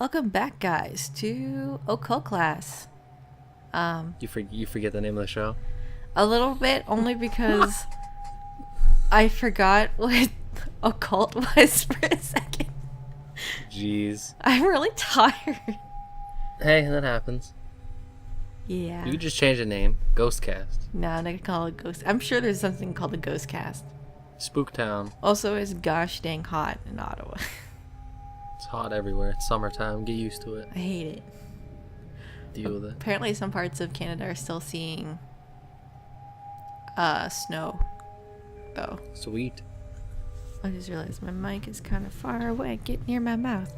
Welcome back, guys, to Occult Class. You forget the name of the show? A little bit, only because I forgot what occult was for a second. Jeez. I'm really tired. Hey, that happens. Yeah. You could just change the name. Ghostcast. No, I'm not gonna call it Ghost. I'm sure there's something called a Ghost Cast. Spooktown. Also, it's gosh dang hot in Ottawa. It's hot everywhere. It's summertime. Get used to it. I hate it. Deal with it. Apparently, some parts of Canada are still seeing snow, though. Sweet. I just realized my mic is kind of far away. Get near my mouth.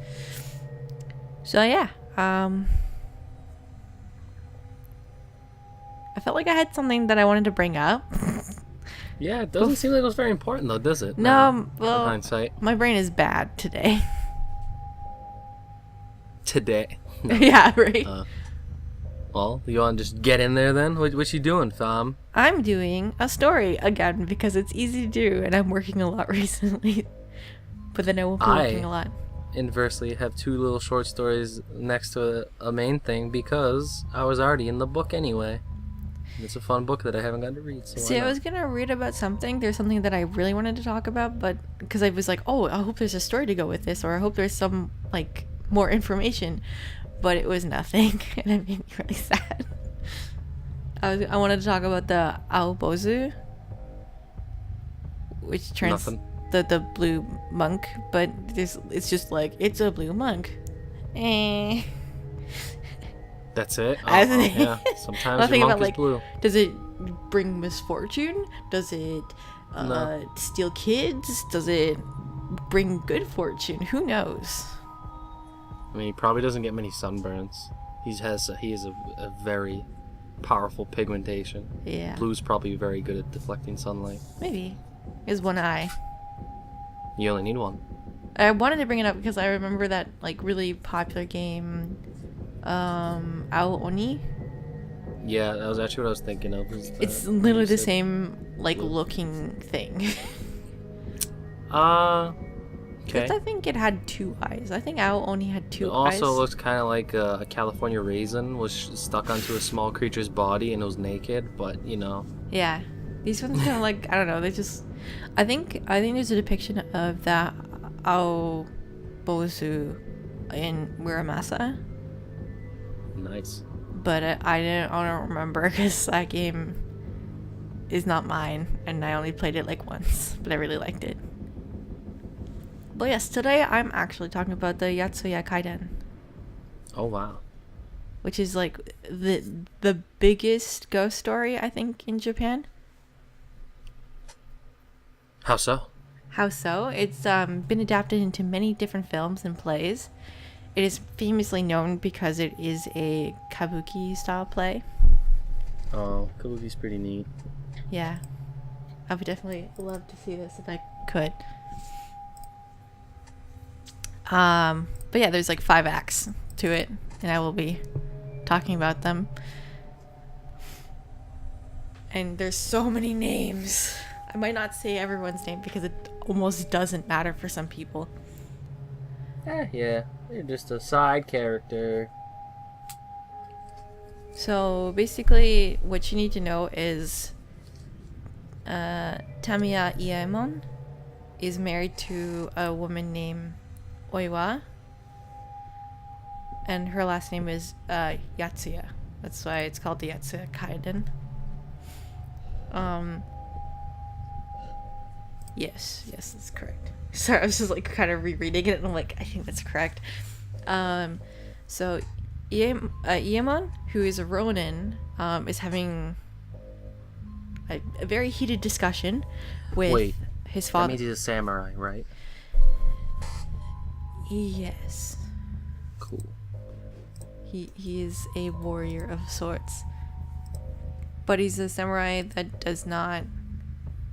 So yeah, I felt like I had something that I wanted to bring up. Yeah, it doesn't seem like it was very important though, does it? No, well, in hindsight. My brain is bad today. Today. No. Yeah, right. Well, you want to just get in there then? What you doing, fam? I'm doing a story again because it's easy to do, and I'm working a lot recently. But then I won't be working a lot. Inversely, have two little short stories next to a main thing because I was already in the book anyway. And it's a fun book that I haven't gotten to read. So see, I was gonna read about something. There's something that I really wanted to talk about, but because I was like, oh, I hope there's a story to go with this, or I hope there's some like more information. But it was nothing, and it made me really sad. I wanted to talk about the Aobozu, which turns the blue monk, but it's just like, it's a blue monk. That's it? Yeah. Sometimes your monk is blue. Does it bring misfortune? Does it steal kids? Does it bring good fortune? Who knows? I mean, he probably doesn't get many sunburns. He has a very powerful pigmentation. Yeah. Blue's probably very good at deflecting sunlight. Maybe. Is one eye. You only need one. I wanted to bring it up because I remember that like really popular game, Ao Oni. Yeah, that was actually what I was thinking of. It's literally the same like looking thing. Okay. I think it had two eyes. I think Ao only had two eyes. It also looks kind of like a California raisin was stuck onto a small creature's body and it was naked, but you know. Yeah, these ones kind of like, I don't know. They just, I think there's a depiction of the Ao Bozu in Muramasa. Nice. But I don't remember because that game is not mine, and I only played it like once, but I really liked it. But yes, today I'm actually talking about the Yotsuya Kaidan. Oh wow. Which is like the biggest ghost story, I think, in Japan. How so? How so? It's been adapted into many different films and plays. It is famously known because it is a kabuki style play. Oh, kabuki's pretty neat. Yeah. I would definitely love to see this if I could. But yeah, there's like 5 acts to it, and I will be talking about them. And there's so many names. I might not say everyone's name because it almost doesn't matter for some people. Yeah, you're just a side character. So basically, what you need to know is Tamiya Iemon is married to a woman named Oiwa, and her last name is Yotsuya. That's why it's called the Yotsuya Kaidan. Yes, that's correct. Sorry, I was just like kind of rereading it, and I'm like, I think that's correct. So Iemon, who is a Ronin, is having a very heated discussion with his father. That means he's a samurai, right? Yes. Cool. He is a warrior of sorts. But he's a samurai that does not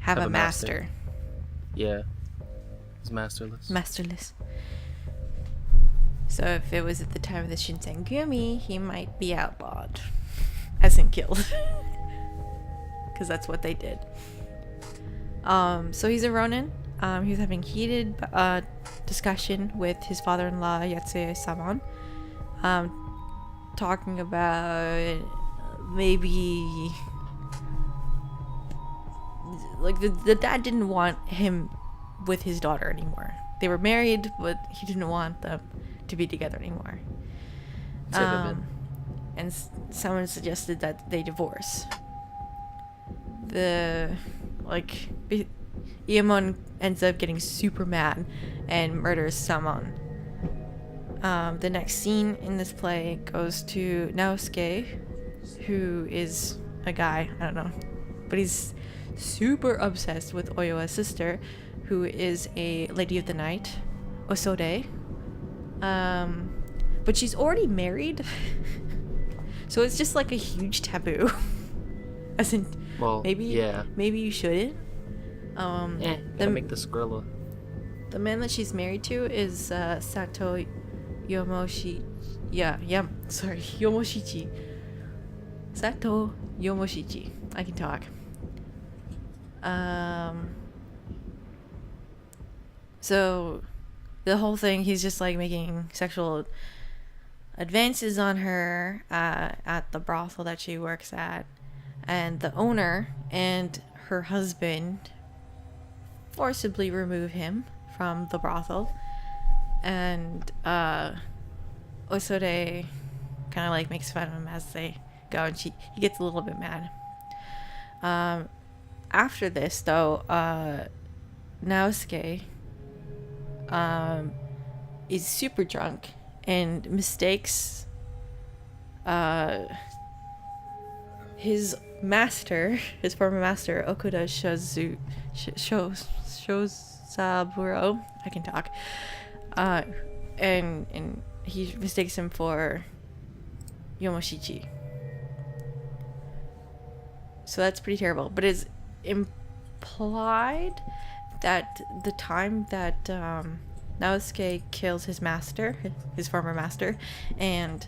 have a master. Yeah. He's masterless. Masterless. So if it was at the time of the Shinsengumi, he might be outlawed. As in killed. Because that's what they did. So he's a Ronin. He was having heated discussion with his father-in-law Yotsuya Samon talking about maybe like the dad didn't want him with his daughter anymore. They were married, but he didn't want them to be together anymore. And someone suggested that they divorce. Iemon ends up getting super mad and murders Samon. The next scene in this play goes to Naosuke, who is a guy, I don't know, but he's super obsessed with Oyoa's sister, who is a lady of the night, Osode. But she's already married, so it's just like a huge taboo. As in, maybe you shouldn't. Make the Skrilla. The man that she's married to is Sato Yomoshichi. Yomoshichi. Sato Yomoshichi. I can talk. So the whole thing, he's just like making sexual advances on her at the brothel that she works at, and the owner and her husband forcibly remove him from the brothel, and Osode kind of like makes fun of him as they go, and he gets a little bit mad. After this, though, Naosuke is super drunk and mistakes his former master, Okuda Shosaburo, I can talk, and he mistakes him for Yomoshichi. So that's pretty terrible, but it's implied that the time that Naosuke kills his master, his former master, and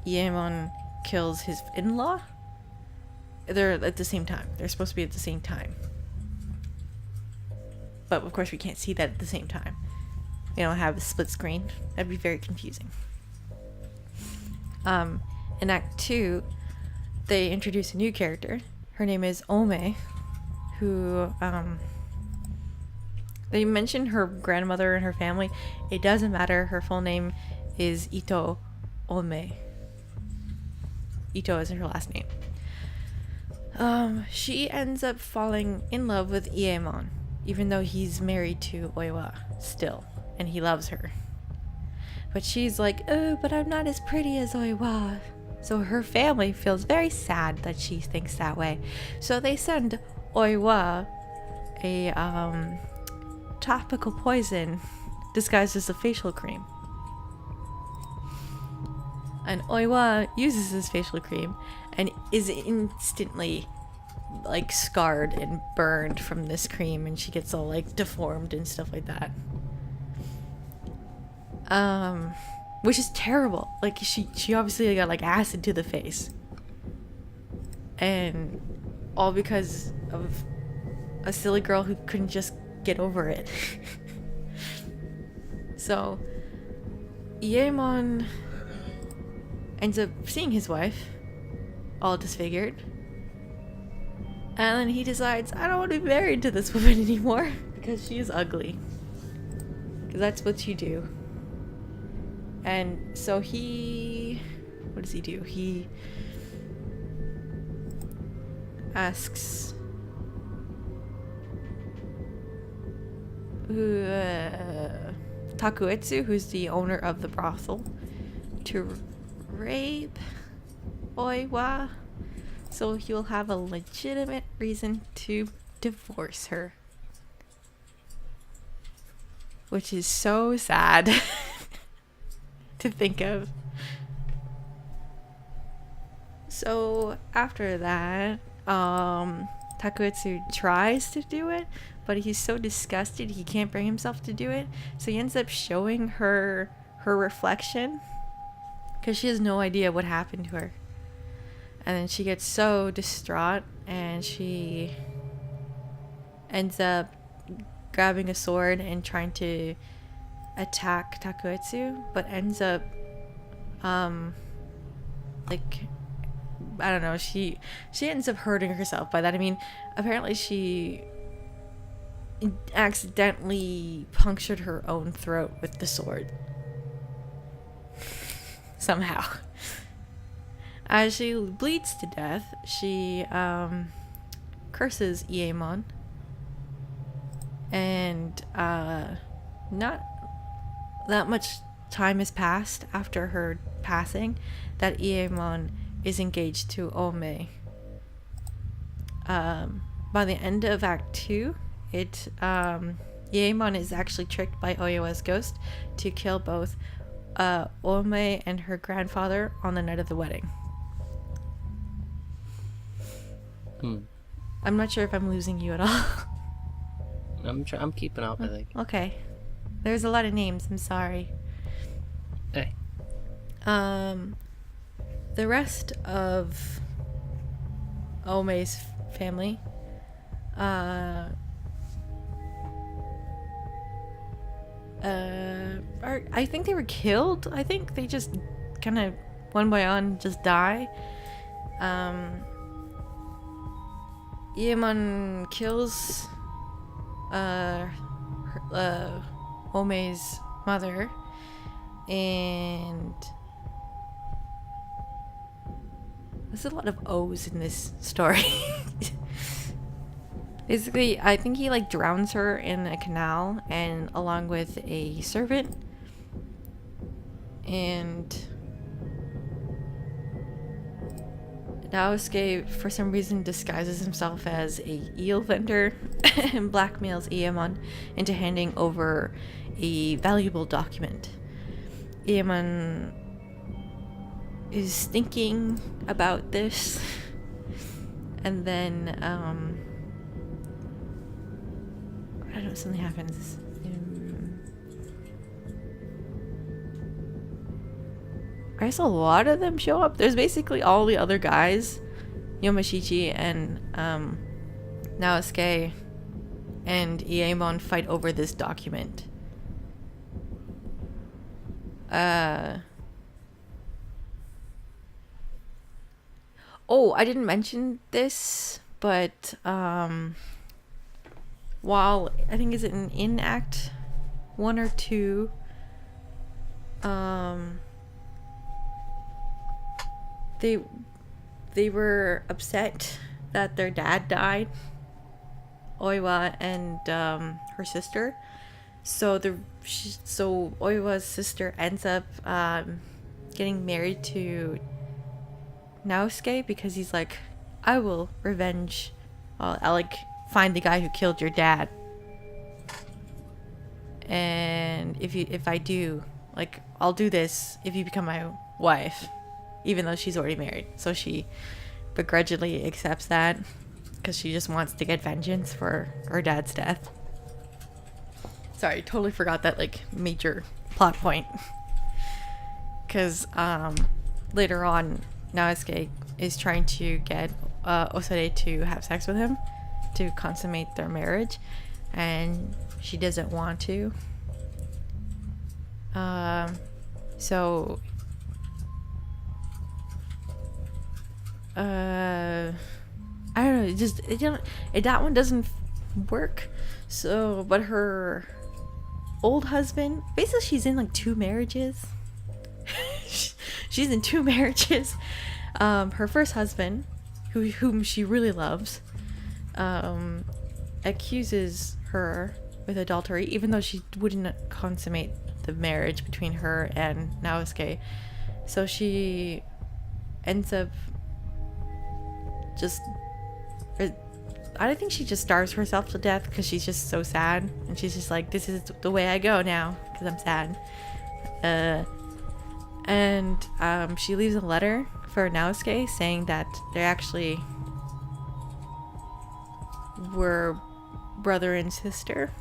Iemon kills his in-law, they're at the same time. They're supposed to be at the same time. But of course we can't see that at the same time. We don't have a split screen. That'd be very confusing. In Act 2, they introduce a new character. Her name is Ome, who, they mention her grandmother and her family. It doesn't matter. Her full name is Ito Ome. Ito is her last name. She ends up falling in love with Iemon, even though he's married to Oiwa still, and he loves her. But she's like, oh, but I'm not as pretty as Oiwa. So her family feels very sad that she thinks that way. So they send Oiwa a topical poison disguised as a facial cream. And Oiwa uses this facial cream and is instantly like scarred and burned from this cream, and she gets all like deformed and stuff like that. Which is terrible. Like she obviously got like acid to the face. And all because of a silly girl who couldn't just get over it. So Iemon ends up seeing his wife all disfigured, and then he decides, I don't want to be married to this woman anymore because she is ugly, because that's what you do. And so what does he do? He asks Takuetsu, who's the owner of the brothel, to rape Oiwa, so he'll have a legitimate reason to divorce her. Which is so sad to think of. So after that, Takuetsu tries to do it, but he's so disgusted he can't bring himself to do it. So he ends up showing her reflection, because she has no idea what happened to her. And then she gets so distraught, and she ends up grabbing a sword and trying to attack Takuetsu, but ends up like, I don't know, she ends up hurting herself. By that I mean, apparently she accidentally punctured her own throat with the sword. Somehow. As she bleeds to death, she curses Iemon. And not that much time has passed after her passing that Iemon is engaged to Ome. By the end of Act 2, Iemon is actually tricked by Oyoa's ghost to kill both Ome and her grandfather on the night of the wedding. I'm not sure if I'm losing you at all. I'm keeping up, I think. Okay. There's a lot of names, I'm sorry. Hey. The rest of Ome's family I think they were killed. I think they just kind of one by one just die. Iemon kills Ome's mother, and there's a lot of O's in this story. Basically, I think he like drowns her in a canal, and along with a servant, and Naosuke for some reason disguises himself as a eel vendor and blackmails Iemon into handing over a valuable document. Iemon is thinking about this, and then I don't know, something happens. I guess a lot of them show up. There's basically all the other guys, Yomashiki and Naosuke and Iemon fight over this document. Oh, I didn't mention this, but while I think is it in Act 1 or 2, they were upset that their dad died, Oiwa and her sister. So Oiwa's sister ends up getting married to Naosuke because he's like, I will revenge. I'll like find the guy who killed your dad, and if I do, like, I'll do this if you become my wife, even though she's already married. So she begrudgingly accepts that because she just wants to get vengeance for her dad's death. Sorry, totally forgot that like major plot point. Because later on, Naosuke is trying to get Osade to have sex with him to consummate their marriage, and she doesn't want to. So I don't know, that one doesn't work. So, but her old husband, basically she's in like 2 marriages. She's in 2 marriages. Her first husband, whom she really loves, accuses her with adultery, even though she wouldn't consummate the marriage between her and Naosuke. So she ends up I think she just starves herself to death because she's just so sad, and she's just like, this is the way I go now because I'm sad. And she leaves a letter for Naosuke saying that they actually were brother and sister.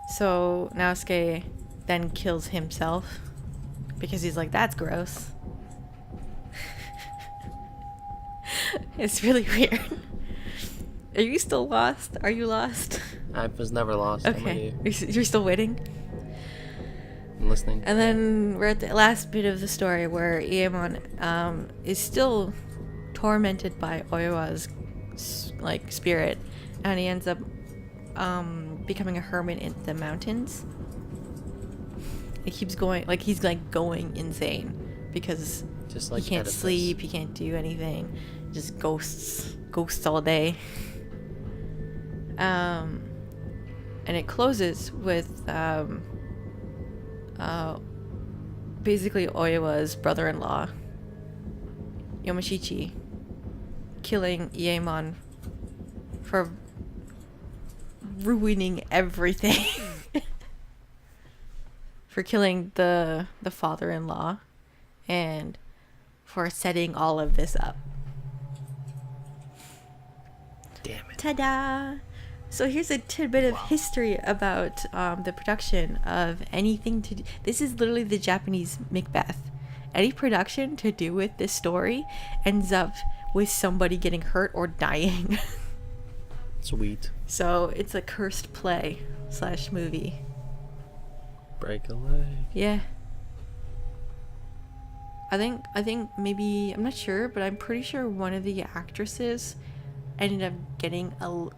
So Naosuke then kills himself because he's like, that's gross. It's really weird. Are you still lost? Are you lost? I was never lost. Okay. You're still waiting? I'm listening. And then we're at the last bit of the story where Iemon is still tormented by Oiwa's spirit, and he ends up becoming a hermit in the mountains. It keeps going, he's going insane because Just like he can't Oedipus. sleep, he can't do anything, just ghosts all day. And it closes with basically Oiwa's brother-in-law, Yomoshichi, killing Iemon for ruining everything. For killing the father-in-law and for setting all of this up. Damn it. Ta-da! So here's a tidbit of history about the production of anything to do. This is literally the Japanese Macbeth. Any production to do with this story ends up with somebody getting hurt or dying. Sweet. So it's a cursed play / movie. Break a leg. Yeah. I think maybe, I'm not sure, but I'm pretty sure one of the actresses ended up getting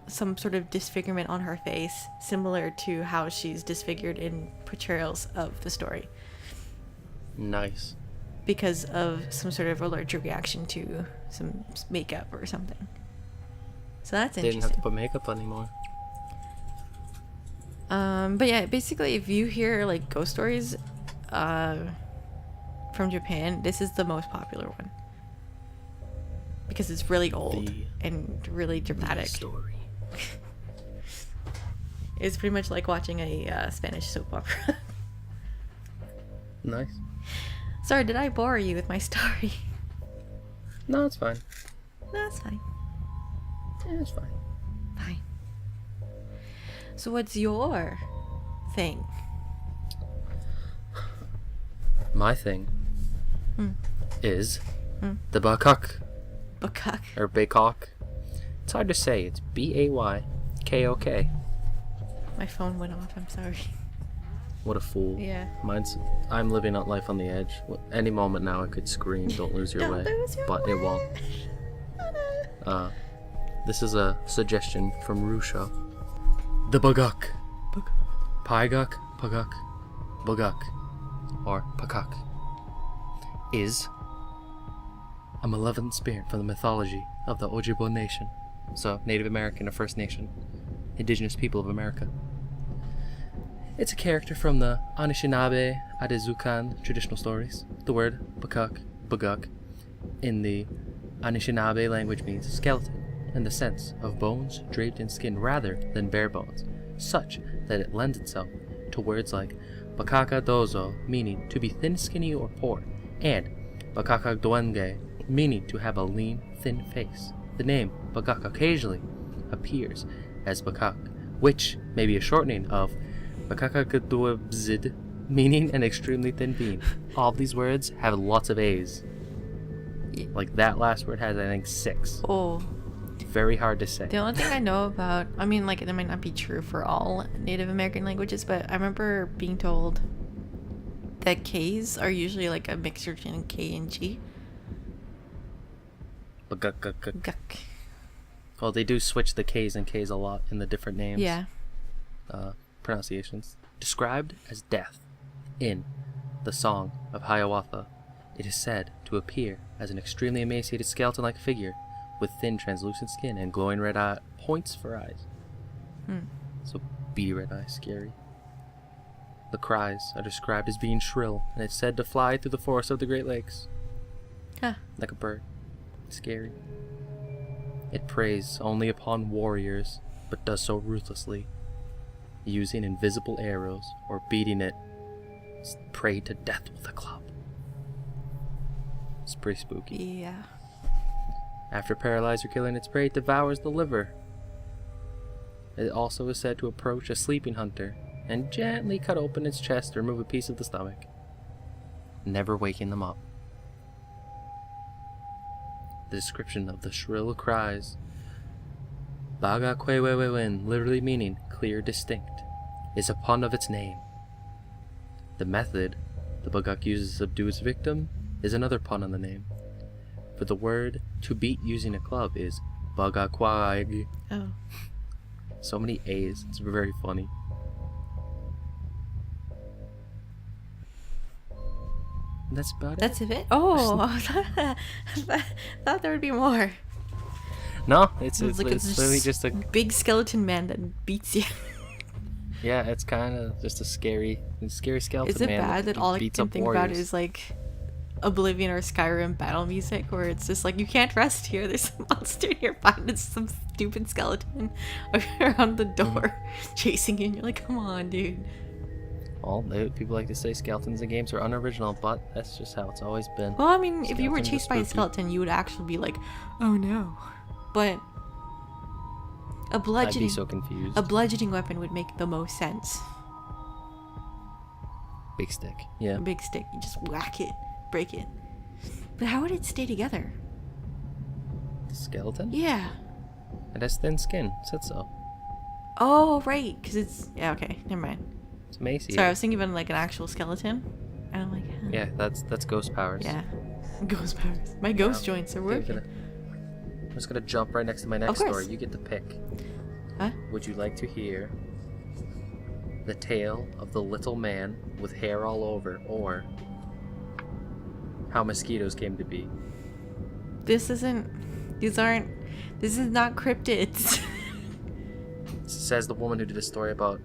some sort of disfigurement on her face, similar to how she's disfigured in portrayals of the story. Nice. Because of some sort of allergic reaction to some makeup or something. So that's They interesting. didn't have to put makeup on anymore. But yeah, basically, if you hear ghost stories from Japan, this is the most popular one because it's really old and really dramatic. Story. It's pretty much like watching a Spanish soap opera. Nice. Sorry, did I bore you with my story? No, it's fine. No, it's fine. Yeah, it's fine. Fine. So what's your thing? My thing is the Baykok. Baykok. Or Baykok. It's hard to say. It's Baykok. My phone went off. I'm sorry. What a fool. Yeah. I'm living out life on the edge. Any moment now I could scream, don't lose your Don't way. lose your But way. it won't. This is a suggestion from Rusha. The Baykok. Paigok, Pagok, Bagok, or Pakak, is a malevolent spirit from the mythology of the Ojibwe Nation. So, Native American or First Nation, indigenous people of America. It's a character from the Anishinaabe Adezukan traditional stories. The word Bakak, Bagok, in the Anishinaabe language means skeleton, in the sense of bones draped in skin rather than bare bones, such that it lends itself to words like Bakaka Dozo, meaning to be thin, skinny, or poor, and Bakaka Doenge, meaning to have a lean, thin face. The name Bakak occasionally appears as Bakak, which may be a shortening of Bakakakaduabzid, meaning an extremely thin being. All of these words have lots of A's. Like that last word has, I think, 6. Oh. Very hard to say. The only thing I know about, I mean, it might not be true for all Native American languages, but I remember being told that K's are usually a mixture between K and G. Guk. Well, they do switch the K's and K's a lot in the different names. Yeah. Pronunciations. Described as death in the Song of Hiawatha, it is said to appear as an extremely emaciated skeleton-like figure with thin translucent skin and glowing red points for eyes. So beady red eyes, scary. The cries are described as being shrill, and it's said to fly through the forests of the Great Lakes. Huh. Like a bird. Scary. It preys only upon warriors, but does so ruthlessly, using invisible arrows or beating it prey to death with a club. It's pretty spooky. Yeah. After paralyzing or killing its prey, it devours the liver. It also is said to approach a sleeping hunter and gently cut open its chest to remove a piece of the stomach, never waking them up. The description of the shrill cries, Baga Kwewewewin, literally meaning clear, distinct, is a pun of its name. The method the Baykok uses to subdue its victim is another pun on the name. For the word to beat using a club is bagakwag. Oh. So many A's. It's very funny. And that's about it. That's it? Oh, I thought there would be more. No, it's It's literally just a... big skeleton man that beats you. Yeah, it's kind of just a scary skeleton Is it man bad that all I beats can up think about warriors. is like Oblivion or Skyrim battle music, where it's just like, you can't rest here, there's a monster nearby and it's some stupid skeleton around the door chasing you, and you're like, come on, dude. Well, people like to say skeletons in games are unoriginal, but that's just how it's always been. Well, I mean, if you were Skeletons are chased by a spooky. skeleton, you would actually be like, oh no. But a I'd be bludgeoning, so confused. a bludgeoning weapon would make the most sense. Big stick. Yeah. A big stick, you just whack it, break it. But how would it stay together? The skeleton? Yeah. It has thin skin. Said so. Oh, right, because it's... Yeah, okay, never mind. It's emaciated. Sorry, I was thinking of like an actual skeleton. And I'm like, huh. Yeah, that's ghost powers. Yeah. Ghost powers. My ghost joints are Okay, working. I'm just gonna jump right next to my next course. story. You get to pick. Huh? Would you like to hear the tale of the little man with hair all over, or how mosquitoes came to be? This is not cryptids. Says the woman who did a story about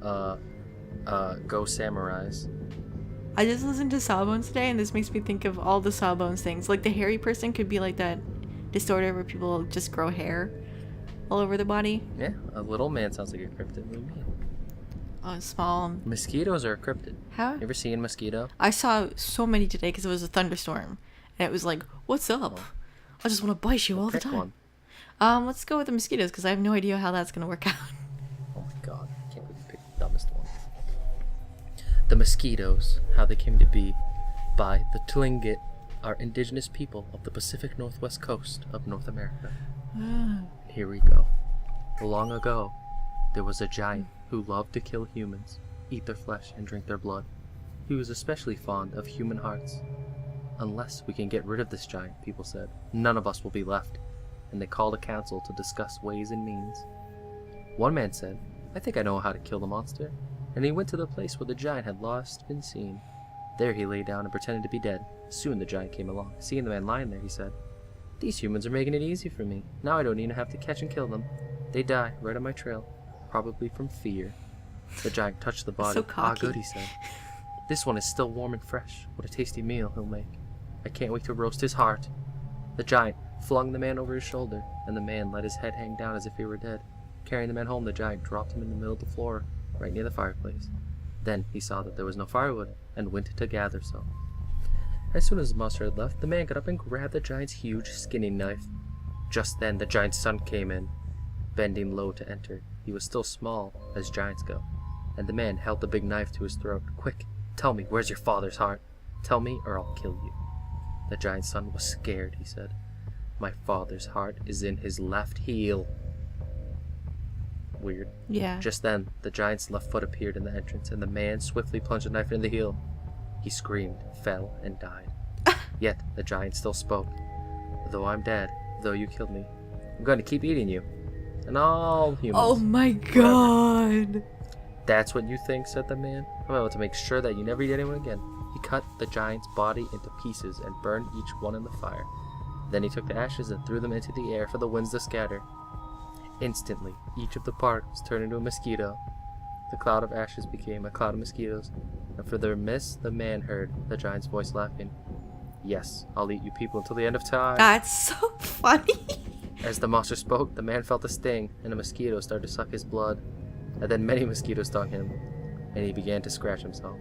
ghost samurais. I just listened to Sawbones today, and this makes me think of all the Sawbones things. Like, the hairy person could be like that disorder where people just grow hair all over their body. Yeah, a little man sounds like a cryptid. What do you mean? Small. Mosquitoes are a cryptid. How? You ever seen a mosquito? I saw so many today because it was a thunderstorm, and it was like, "What's up? I just want to bite you all the Pick time." one. Let's go with the mosquitoes because I have no idea how that's gonna work out. Oh my god, I can't believe you picked the dumbest one. The mosquitoes, how they came to be, by the Tlingit, are indigenous people of the Pacific Northwest coast of North America. Here we go. Long ago, there was a giant who loved to kill humans, eat their flesh, and drink their blood. He was especially fond of human hearts. Unless we can get rid of this giant, people said, none of us will be left, and they called a council to discuss ways and means. One man said, I think I know how to kill the monster, and he went to the place where the giant had last been seen. There he lay down and pretended to be dead. Soon the giant came along. Seeing the man lying there, he said, These humans are making it easy for me. Now I don't even have to catch and kill them. They die right on my trail, probably from fear. The giant touched the body. So cocky. Ah, good, he said. This one is still warm and fresh. What a tasty meal he'll make. I can't wait to roast his heart. The giant flung the man over his shoulder, and the man let his head hang down as if he were dead. Carrying the man home, the giant dropped him in the middle of the floor, right near the fireplace. Then he saw that there was no firewood, and went to gather some. As soon as the monster had left, the man got up and grabbed the giant's huge skinning knife. Just then the giant's son came in, bending low to enter. He was still small, as giants go, and the man held the big knife to his throat. Quick, tell me, where's your father's heart? Tell me, or I'll kill you. The giant's son was scared, he said. My father's heart is in his left heel. Weird. Yeah. Just then, the giant's left foot appeared in the entrance, and the man swiftly plunged a knife into the heel. He screamed, fell, and died. Yet, the giant still spoke. Though I'm dead, though you killed me, I'm going to keep eating you. And all humans. Oh my god. That's what you think, said the man. I'm about to make sure that you never eat anyone again. He cut the giant's body into pieces and burned each one in the fire. Then he took the ashes and threw them into the air for the winds to scatter. Instantly, each of the particles turned into a mosquito. The cloud of ashes became a cloud of mosquitoes, and for their mist, the man heard the giant's voice laughing. Yes, I'll eat you people until the end of time. That's so funny. As the monster spoke, the man felt a sting, and a mosquito started to suck his blood. And then many mosquitoes stung him, and he began to scratch himself.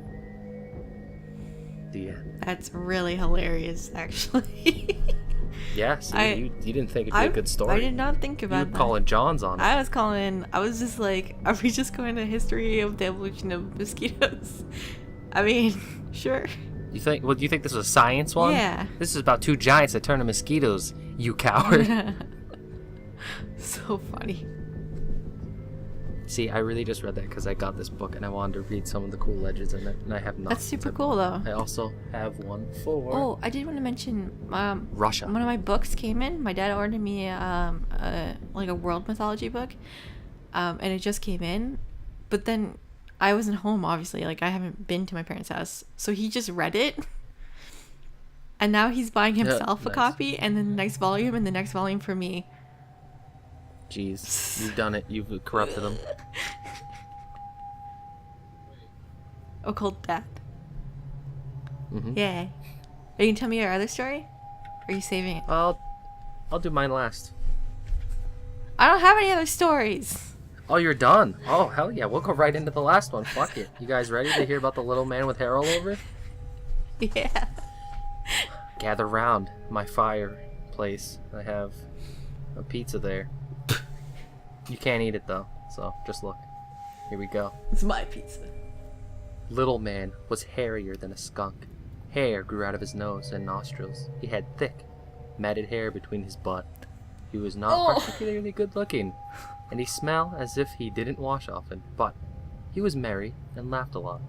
The end. That's really hilarious, actually. Yes, you didn't think it'd be a good story. I did not think You about were that. calling Johns on it. I was just like, are we just going to history of the evolution of mosquitoes? I mean, sure. You think? Well, do you think this was a science one? Yeah. This is about two giants that turn to mosquitoes. You coward. So funny. See, I really just read that because I got this book and I wanted to read some of the cool legends in it, and I have not. That's super cool, though. I also have one for... Oh, I did want to mention... Russia. One of my books came in. My dad ordered me a world mythology book, and it just came in. But then I wasn't home, obviously. Like, I haven't been to my parents' house. So he just read it. And now he's buying himself a copy, and then the next volume, and the next volume for me. Jeez, you've done it. You've corrupted him. Occult Dad. Mm-hmm. Yeah. Are you gonna tell me your other story? Or are you saving it? I'll do mine last. I don't have any other stories. Oh, you're done? Oh, hell yeah. We'll go right into the last one. Fuck it. You guys ready to hear about the little man with hair all over? Yeah. Gather round my fireplace. I have a pizza there. You can't eat it though, so just look. Here we go. It's my pizza. Little man was hairier than a skunk. Hair grew out of his nose and nostrils. He had thick, matted hair between his butt. He was not particularly good looking, and he smelled as if he didn't wash often, but he was merry and laughed a lot,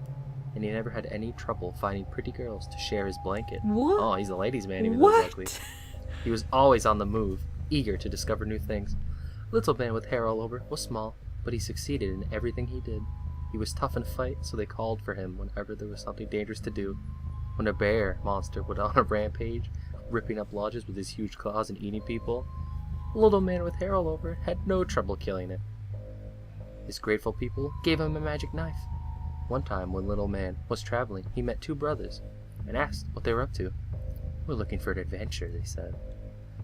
and he never had any trouble finding pretty girls to share his blanket. What? Oh, he's a ladies' man, even though he's ugly. He was always on the move, eager to discover new things. Little man with hair all over was small, but he succeeded in everything he did. He was tough in fight, so they called for him whenever there was something dangerous to do. When a bear monster went on a rampage, ripping up lodges with his huge claws and eating people, the little man with hair all over had no trouble killing it. His grateful people gave him a magic knife. One time when little man was traveling, he met two brothers and asked what they were up to. "We're looking for an adventure," they said.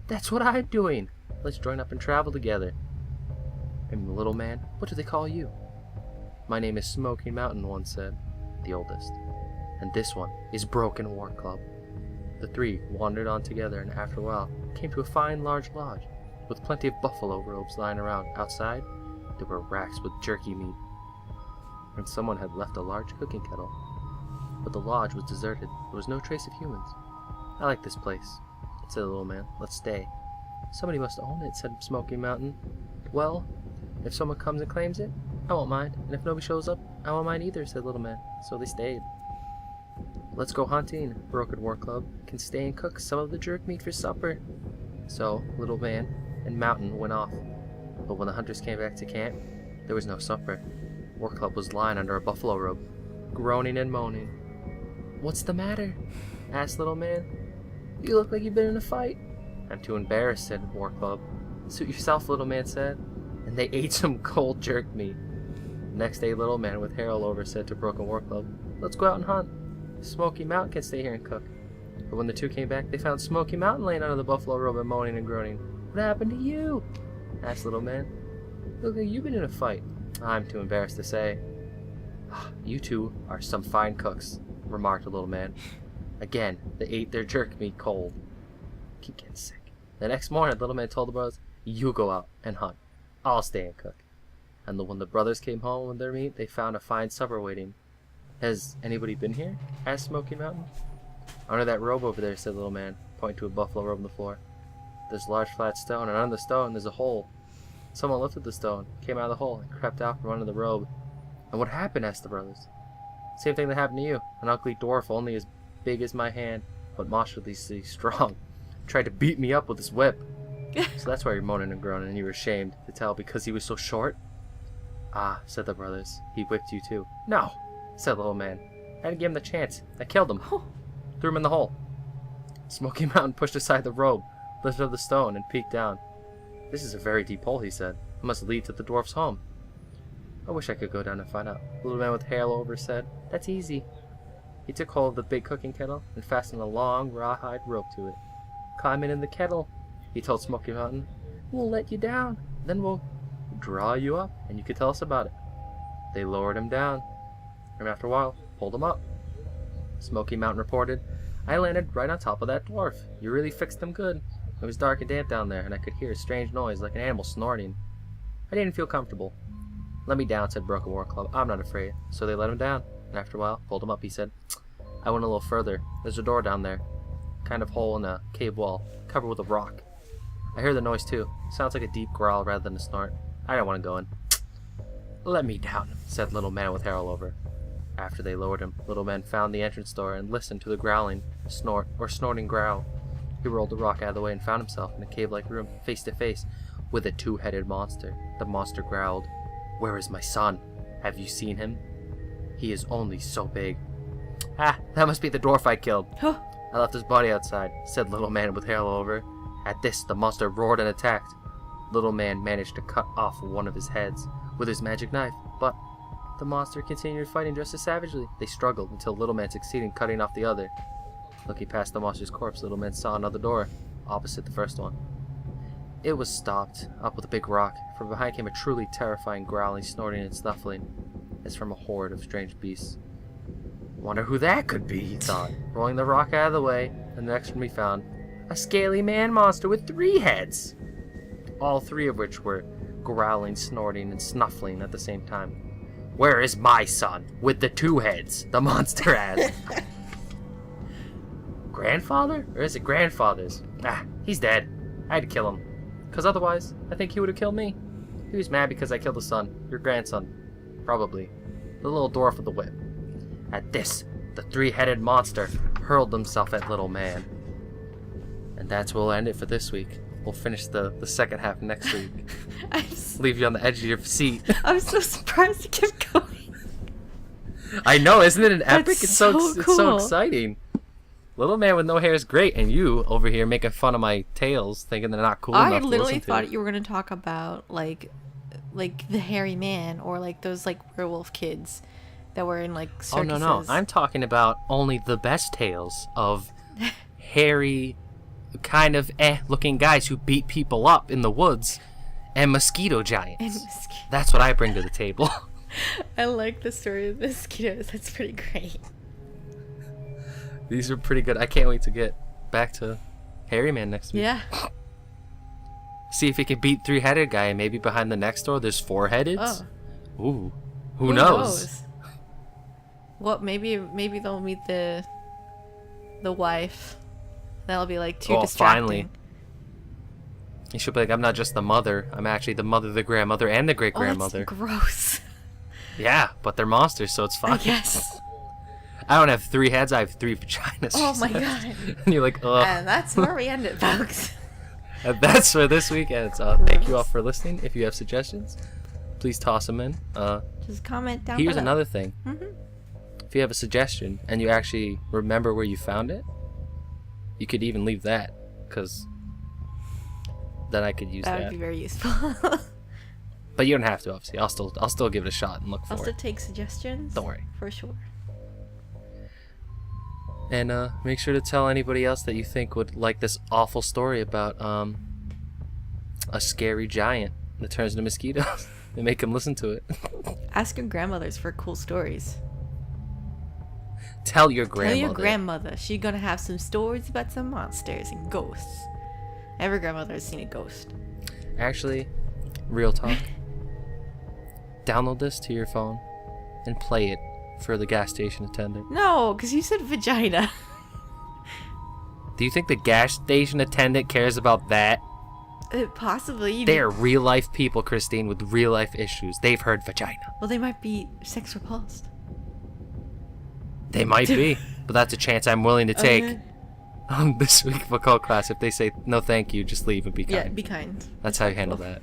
"That's what I'm doing. Let's join up and travel together." And the little man, "What do they call you?" "My name is Smoky Mountain," one said, the oldest. "And this one is Broken War Club." The three wandered on together and after a while came to a fine large lodge with plenty of buffalo robes lying around. Outside, there were racks with jerky meat. And someone had left a large cooking kettle. But the lodge was deserted. There was no trace of humans. "I like this place," said the little man. "Let's stay." "Somebody must own it," said Smoky Mountain. "Well, if someone comes and claims it, I won't mind. And if nobody shows up, I won't mind either," said Little Man. So they stayed. "Let's go hunting," Broken War Club can stay and cook some of the jerk meat for supper. So Little Man and Mountain went off. But when the hunters came back to camp, there was no supper. War Club was lying under a buffalo robe, groaning and moaning. "What's the matter?" asked Little Man. "You look like you've been in a fight." "I'm too embarrassed," said War Club. "Suit yourself," Little Man said. And they ate some cold jerk meat. Next day, Little Man with hair all over said to Broken War Club, "Let's go out and hunt. Smoky Mountain can stay here and cook." But when the two came back, they found Smoky Mountain laying under the buffalo robe and moaning and groaning. "What happened to you?" asked Little Man. "You look like you've been in a fight." "I'm too embarrassed to say." "You two are some fine cooks," remarked the Little Man. Again, they ate their jerk meat cold. Keep getting sick. The next morning, Little Man told the brothers, "You go out and hunt. I'll stay and cook." And when the brothers came home with their meat, they found a fine supper waiting. "Has anybody been here?" asked Smoky Mountain. "Under that robe over there," said Little Man, pointing to a buffalo robe on the floor. "There's a large flat stone, and under the stone there's a hole. Someone lifted the stone, came out of the hole, and crept out from under the robe." "And what happened?" asked the brothers. "Same thing that happened to you. An ugly dwarf only as big as my hand, but monstrously strong, tried to beat me up with his whip." "So that's why you're moaning and groaning, and you were ashamed to tell because he was so short?" "Ah," said the brothers, "he whipped you too." "No," said the Little Man. "I didn't give him the chance. I killed him. Threw him in the hole." Smoky Mountain pushed aside the robe, lifted up the stone, and peeked down. "This is a very deep hole," he said. "It must lead to the dwarf's home." "I wish I could go down and find out," the Little Man with hair all over said. "That's easy." He took hold of the big cooking kettle and fastened a long rawhide rope to it. "Climb in the kettle," he told Smoky Mountain. "We'll let you down. Then we'll draw you up, and you can tell us about it." They lowered him down, and after a while, pulled him up. Smoky Mountain reported, "I landed right on top of that dwarf. You really fixed him good. It was dark and damp down there, and I could hear a strange noise like an animal snorting. I didn't feel comfortable." "Let me down," said Broken War Club. "I'm not afraid." So they let him down, and after a while, pulled him up. He said, "I went a little further. There's a door down there. Kind of hole in a cave wall, covered with a rock. I heard the noise too. Sounds like a deep growl rather than a snort. I don't want to go in." "Let me down," said Little Man with hair all over. After they lowered him, Little Man found the entrance door and listened to the growling, snorting growl. He rolled the rock out of the way and found himself in a cave-like room, face to face with a two-headed monster. The monster growled, "Where is my son? Have you seen him? He is only so big." "Ah, that must be the dwarf I killed. I left his body outside," said Little Man with hair all over. At this, the monster roared and attacked. Little Man managed to cut off one of his heads with his magic knife, but the monster continued fighting just as savagely. They struggled until Little Man succeeded in cutting off the other. Looking past the monster's corpse, Little Man saw another door, opposite the first one. It was stopped up with a big rock. From behind came a truly terrifying growling, snorting, and snuffling, as from a horde of strange beasts. "Wonder who that could be," he thought, rolling the rock out of the way, and the next one he found, a scaly man monster with 3 heads, all 3 of which were growling, snorting, and snuffling at the same time. "Where is my son, with the 2 heads?" the monster asked. "Grandfather? Or is it grandfather's? Ah, he's dead. I had to kill him. Because otherwise, I think he would have killed me. He was mad because I killed his son, your grandson. Probably. The little dwarf with the whip." At this, the 3-headed monster hurled himself at Little Man. And that's where we'll end it for this week. We'll finish the second half next week. Leave you on the edge of your seat. I'm so surprised it kept going. I know, isn't it an epic? That's It's so it's cool. so exciting. Little Man with no hair is great, and you over here making fun of my tales, thinking they're not cool enough I to literally listen to. thought you were gonna talk about like the hairy man or like those like werewolf kids that were in like circuses. Oh no, I'm talking about only the best tales of hairy, kind of looking guys who beat people up in the woods, and mosquito giants. That's what I bring to the table. I like the story of the mosquitoes. That's pretty great. These are pretty good. I can't wait to get back to Hairy Man next week. Yeah. See if he can beat 3-headed guy, and maybe behind the next door there's 4-headed. Oh. Ooh. Who knows? What? Maybe they'll meet the wife. That'll be like too Oh, distracting. finally. He should be like, "I'm not just the mother. I'm actually the mother, the grandmother, and the great-grandmother." Oh, that's gross. Yeah, but they're monsters, so it's fine. I guess. I don't have 3 heads, I have 3 vaginas. Oh my god. And you're like, ugh. And that's where we end it, folks. And that's for this week, and thank you all for listening. If you have suggestions, please toss them in. Just comment down Here's below. another thing. If you have a suggestion and you actually remember where you found it, you could even leave that, because then I could use that. That would be very useful. But you don't have to, obviously. I'll still give it a shot and look I'll for still it. take suggestions. Don't worry. For sure. And make sure to tell anybody else that you think would like this awful story about a scary giant that turns into mosquitoes, and make them listen to it. Ask your grandmothers for cool stories. Tell your grandmother. Tell your grandmother. She's gonna have some stories about some monsters and ghosts. Every grandmother has seen a ghost. Actually, real talk. Download this to your phone and play it for the gas station attendant. No, because you said vagina. Do you think the gas station attendant cares about that? Possibly. They are real life people, Christine, with real life issues. They've heard vagina. Well, they might be sex repulsed. They might be, but that's a chance I'm willing to take. Okay. This week of Occult Class, if they say no thank you, just leave and be kind. Yeah, be kind. That's how you handle that.